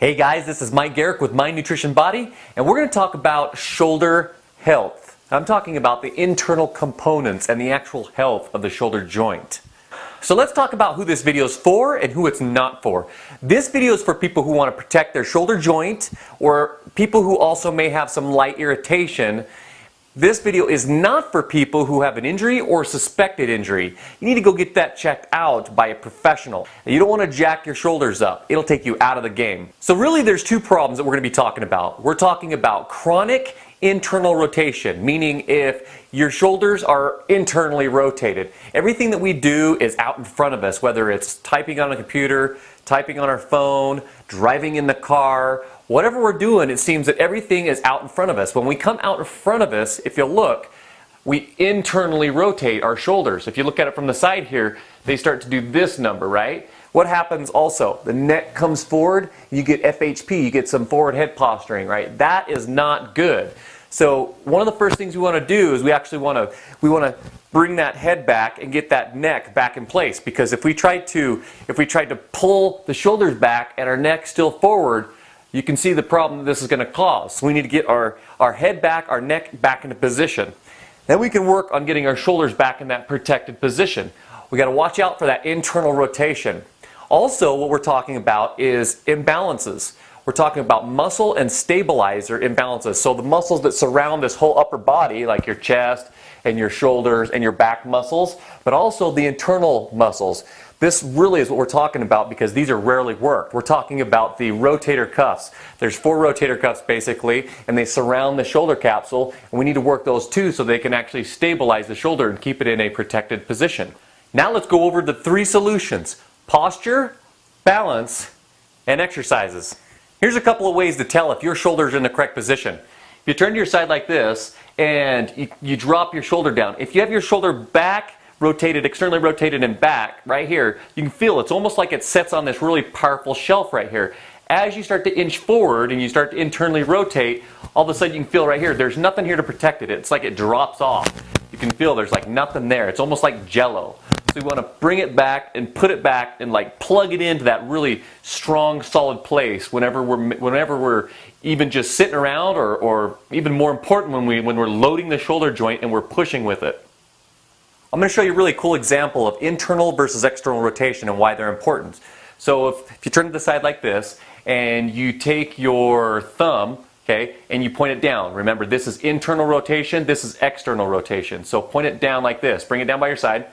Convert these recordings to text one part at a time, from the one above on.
Hey guys, this is Mike Garrick with My Nutrition Body, and we're going to talk about shoulder health. I'm talking about the internal components and the actual health of the shoulder joint. So let's talk about who this video is for and who it's not for. This video is for people who want to protect their shoulder joint or people who also may have some light irritation. This video is not for people who have an injury or suspected injury. You need to go get that checked out by a professional. You don't want to jack your shoulders up. It'll take you out of the game. So really there's two problems that we're going to be talking about. We're talking about chronic internal rotation, meaning if your shoulders are internally rotated. Everything that we do is out in front of us, whether it's typing on a computer, typing on our phone, driving in the car, whatever we're doing, it seems that everything is out in front of us. When we come out in front of us, if you look, we internally rotate our shoulders. If you look at it from the side here, they start to do this number, right? What happens also? The neck comes forward, you get FHP, you get some forward head posturing, right? That is not good. So one of the first things we want to do is we want to bring that head back and get that neck back in place, because if we tried to pull the shoulders back and our neck still forward, you can see the problem that this is going to cause. So we need to get our head back, our neck back into position. Then we can work on getting our shoulders back in that protected position. We got to watch out for that internal rotation. Also, what we're talking about is imbalances. We're talking about muscle and stabilizer imbalances. So the muscles that surround this whole upper body, like your chest and your shoulders and your back muscles, but also the internal muscles. This really is what we're talking about, because these are rarely worked. We're talking about the rotator cuffs. There's 4 rotator cuffs basically, and they surround the shoulder capsule, and we need to work those too so they can actually stabilize the shoulder and keep it in a protected position. Now let's go over the 3 solutions: posture, balance, and exercises. Here's a couple of ways to tell if your shoulder's in the correct position. If you turn to your side like this and you drop your shoulder down, if you have your shoulder back rotated, externally rotated and back right here, you can feel it's almost like it sits on this really powerful shelf right here. As you start to inch forward and you start to internally rotate, all of a sudden you can feel right here, there's nothing here to protect it. It's like it drops off. You can feel there's like nothing there. It's almost like jello. So we want to bring it back and put it back and like plug it into that really strong, solid place whenever we're even just sitting around, or even more important when we're loading the shoulder joint and we're pushing with it. I'm going to show you a really cool example of internal versus external rotation and why they're important. So if you turn to the side like this and you take your thumb, okay, and you point it down. Remember, this is internal rotation, this is external rotation. So point it down like this, bring it down by your side,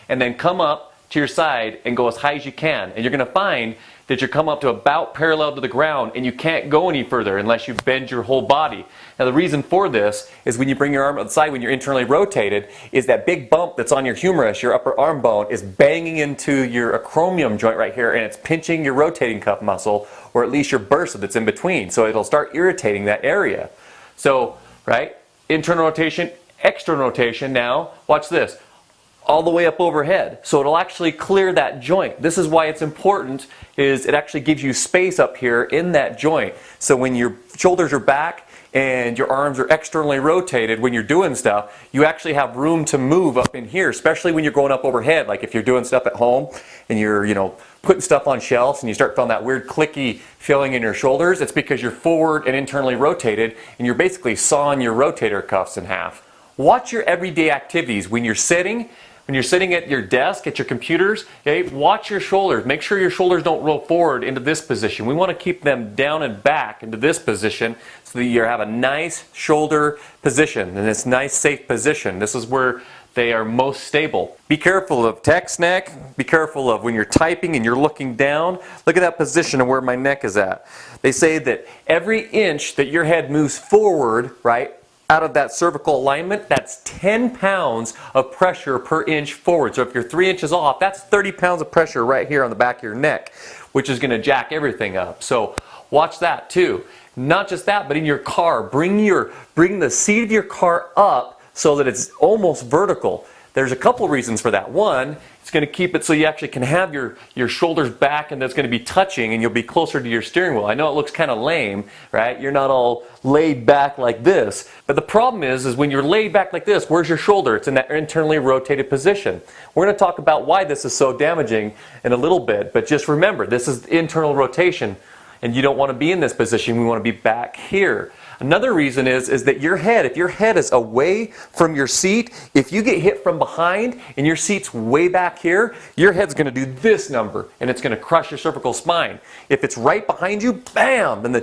and then come up to your side and go as high as you can. And you're going to find that you come up to about parallel to the ground and you can't go any further unless you bend your whole body. Now the reason for this is when you bring your arm outside, when you're internally rotated, is that big bump that's on your humerus, your upper arm bone, is banging into your acromion joint right here, and it's pinching your rotating cuff muscle, or at least your bursa that's in between. So it'll start irritating that area. So, right, internal rotation, external rotation. Now, watch this. All the way up overhead. So it'll actually clear that joint. This is why it's important, is it actually gives you space up here in that joint. So when your shoulders are back and your arms are externally rotated, when you're doing stuff, you actually have room to move up in here, especially when you're going up overhead. Like if you're doing stuff at home and you're, putting stuff on shelves and you start feeling that weird clicky feeling in your shoulders, it's because you're forward and internally rotated and you're basically sawing your rotator cuffs in half. Watch your everyday activities. When you're sitting at your desk, at your computers, okay, watch your shoulders. Make sure your shoulders don't roll forward into this position. We want to keep them down and back into this position so that you have a nice shoulder position and this nice safe position. This is where they are most stable. Be careful of text neck. Be careful of when you're typing and you're looking down. Look at that position of where my neck is at. They say that every inch that your head moves forward, right, out of that cervical alignment, that's 10 pounds of pressure per inch forward. So if you're 3 inches off, that's 30 pounds of pressure right here on the back of your neck, which is going to jack everything up. So watch that too. Not just that, but in your car, bring the seat of your car up so that it's almost vertical. There's a couple reasons for that. One, it's going to keep it so you actually can have your shoulders back and that's going to be touching and you'll be closer to your steering wheel. I know it looks kind of lame, right? You're not all laid back like this. But the problem is when you're laid back like this, where's your shoulder? It's in that internally rotated position. We're going to talk about why this is so damaging in a little bit. But just remember, this is internal rotation. and you don't want to be in this position. We want to be back here. Another reason is that your head, if your head is away from your seat, if you get hit from behind and your seat's way back here, your head's going to do this number and it's going to crush your cervical spine. If it's right behind you, bam, then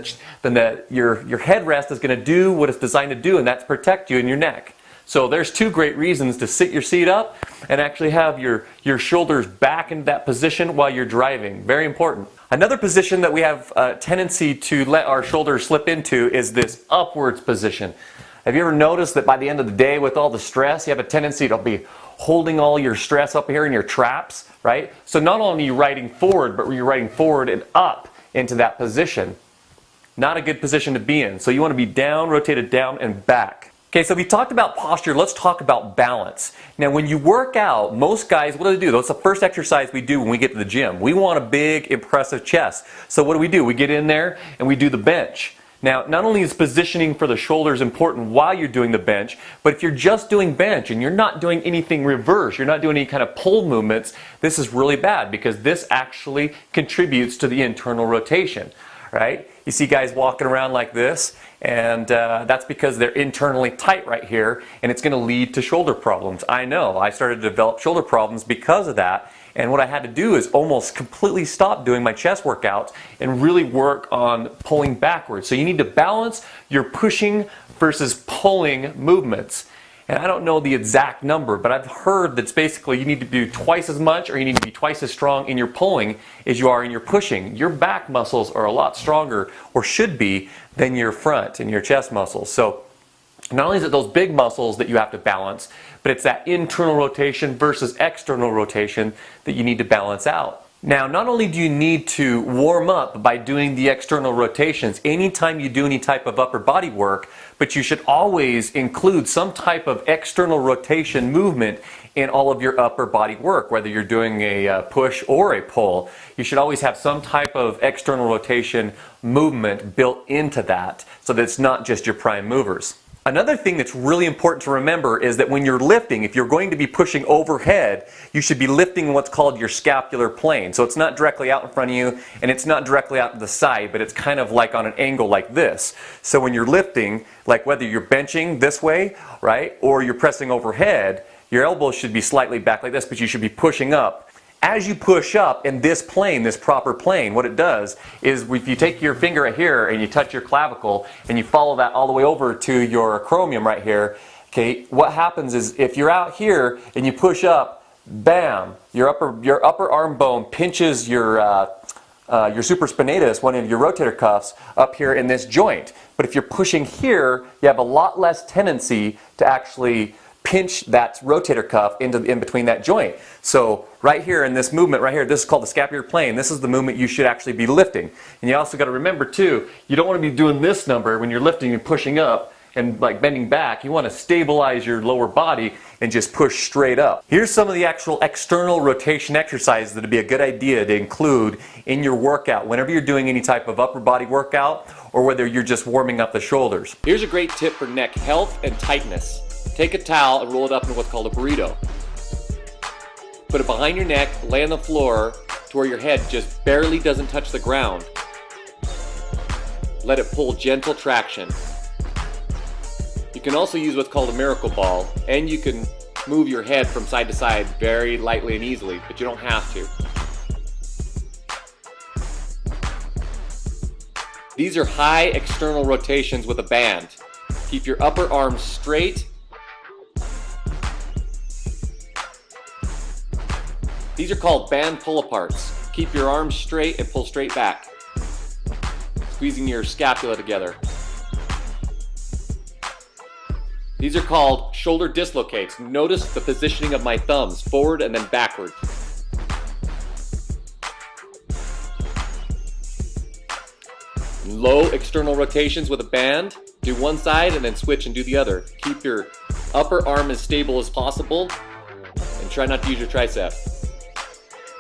your headrest is going to do what it's designed to do, and that's protect you in your neck. So there's two great reasons to sit your seat up and actually have your shoulders back into that position while you're driving. Very important. Another position that we have a tendency to let our shoulders slip into is this upwards position. Have you ever noticed that by the end of the day with all the stress, you have a tendency to be holding all your stress up here in your traps, right? So not only are you riding forward, but you're riding forward and up into that position. Not a good position to be in. So you want to be down, rotated down and back. Okay, so we talked about posture. Let's talk about balance. Now, when you work out, most guys, what do? That's the first exercise we do when we get to the gym. We want a big, impressive chest. So what do? We get in there and we do the bench. Now, not only is positioning for the shoulders important while you're doing the bench, but if you're just doing bench and you're not doing anything reverse, you're not doing any kind of pull movements, this is really bad because this actually contributes to the internal rotation, right? You see guys walking around like this, and that's because they're internally tight right here, and it's going to lead to shoulder problems. I know. I started to develop shoulder problems because of that, and what I had to do is almost completely stop doing my chest workouts and really work on pulling backwards. So you need to balance your pushing versus pulling movements. And I don't know the exact number, but I've heard that basically you need to do twice as much or you need to be twice as strong in your pulling as you are in your pushing. Your back muscles are a lot stronger, or should be, than your front and your chest muscles. So not only is it those big muscles that you have to balance, but it's that internal rotation versus external rotation that you need to balance out. Now, not only do you need to warm up by doing the external rotations anytime you do any type of upper body work, but you should always include some type of external rotation movement in all of your upper body work, whether you're doing a push or a pull. You should always have some type of external rotation movement built into that so that it's not just your prime movers. Another thing that's really important to remember is that when you're lifting, if you're going to be pushing overhead, you should be lifting what's called your scapular plane. So it's not directly out in front of you and it's not directly out to the side, but it's kind of like on an angle like this. So when you're lifting, like whether you're benching this way, right, or you're pressing overhead, your elbows should be slightly back like this, but you should be pushing up. As you push up in this plane, this proper plane, what it does is if you take your finger right here and you touch your clavicle and you follow that all the way over to your acromion right here, okay, what happens is if you're out here and you push up, bam, your upper arm bone pinches your supraspinatus, one of your rotator cuffs, up here in this joint. But if you're pushing here, you have a lot less tendency to actually pinch that rotator cuff in between that joint. So right here in this movement right here, this is called the scapular plane. This is the movement you should actually be lifting. And you also got to remember too, you don't want to be doing this number when you're lifting and pushing up and like bending back. You want to stabilize your lower body and just push straight up. Here's some of the actual external rotation exercises that would be a good idea to include in your workout whenever you're doing any type of upper body workout or whether you're just warming up the shoulders. Here's a great tip for neck health and tightness. Take a towel and roll it up in what's called a burrito. Put it behind your neck, lay on the floor to where your head just barely doesn't touch the ground. Let it pull gentle traction. You can also use what's called a miracle ball, and you can move your head from side to side very lightly and easily, but you don't have to. These are high external rotations with a band. Keep your upper arm straight. These are called band pull-aparts. Keep your arms straight and pull straight back, squeezing your scapula together. These are called shoulder dislocates. Notice the positioning of my thumbs, forward and then backward. Low external rotations with a band. Do one side and then switch and do the other. Keep your upper arm as stable as possible and try not to use your tricep.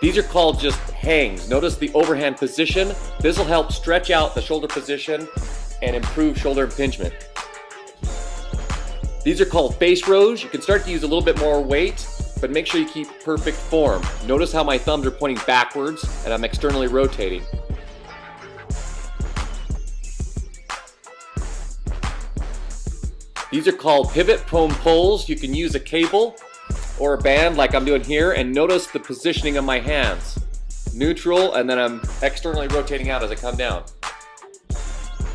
These are called just hangs. Notice the overhand position. This will help stretch out the shoulder position and improve shoulder impingement. These are called face rows. You can start to use a little bit more weight, but make sure you keep perfect form. Notice how my thumbs are pointing backwards and I'm externally rotating. These are called pivot prone pulls. You can use a cable or a band like I'm doing here, and notice the positioning of my hands. Neutral, and then I'm externally rotating out as I come down.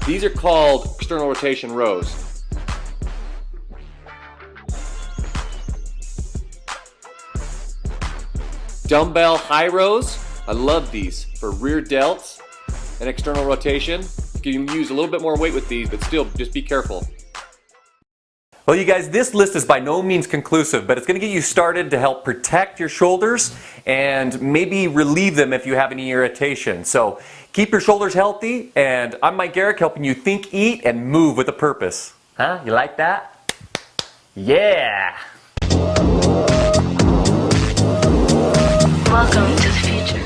These are called external rotation rows. Dumbbell high rows. I love these for rear delts and external rotation. You can use a little bit more weight with these, but still just be careful. Well, you guys, this list is by no means conclusive, but it's going to get you started to help protect your shoulders and maybe relieve them if you have any irritation. So keep your shoulders healthy, and I'm Mike Garrick, helping you think, eat, and move with a purpose. Huh? You like that? Yeah! Welcome to the future.